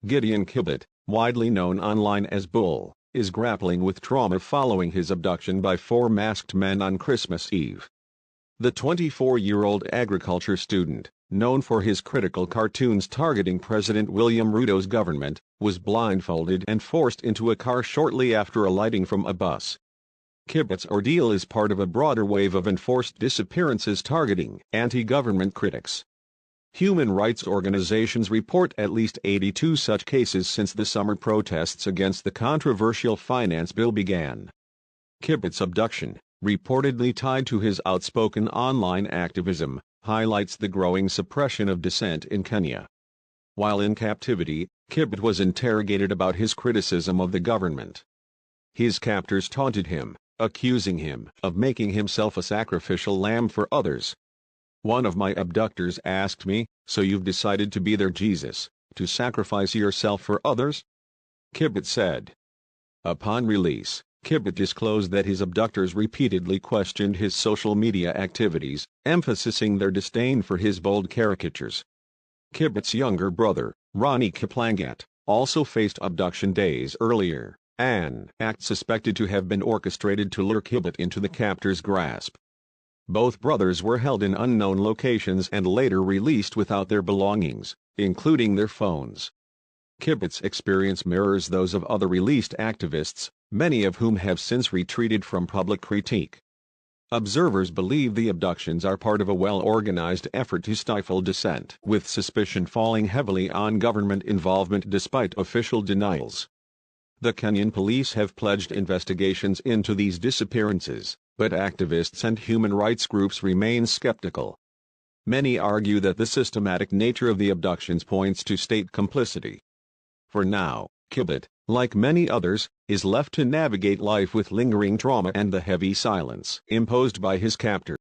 Gideon Kibet, widely known online as Bull, is grappling with trauma following his abduction by 4 masked men on Christmas Eve. The 24-year-old agriculture student, known for his critical cartoons targeting President William Ruto's government, was blindfolded and forced into a car shortly after alighting from a bus. Kibet's ordeal is part of a broader wave of enforced disappearances targeting anti-government critics. Human rights organizations report at least 82 such cases since the summer protests against the controversial finance bill began. Kibet's abduction, reportedly tied to his outspoken online activism, highlights the growing suppression of dissent in Kenya. While in captivity, Kibet was interrogated about his criticism of the government. His captors taunted him, accusing him of making himself a sacrificial lamb for others. "One of my abductors asked me, 'So you've decided to be their Jesus, to sacrifice yourself for others?'" Kibet said. Upon release, Kibet disclosed that his abductors repeatedly questioned his social media activities, emphasizing their disdain for his bold caricatures. Kibet's younger brother, Ronnie Kiplangat, also faced abduction days earlier, an act suspected to have been orchestrated to lure Kibet into the captors' grasp. Both brothers were held in unknown locations and later released without their belongings, including their phones. Kibet's experience mirrors those of other released activists, many of whom have since retreated from public critique. Observers believe the abductions are part of a well-organized effort to stifle dissent, with suspicion falling heavily on government involvement despite official denials. The Kenyan police have pledged investigations into these disappearances, but activists and human rights groups remain skeptical. Many argue that the systematic nature of the abductions points to state complicity. For now, Kibet, like many others, is left to navigate life with lingering trauma and the heavy silence imposed by his captors.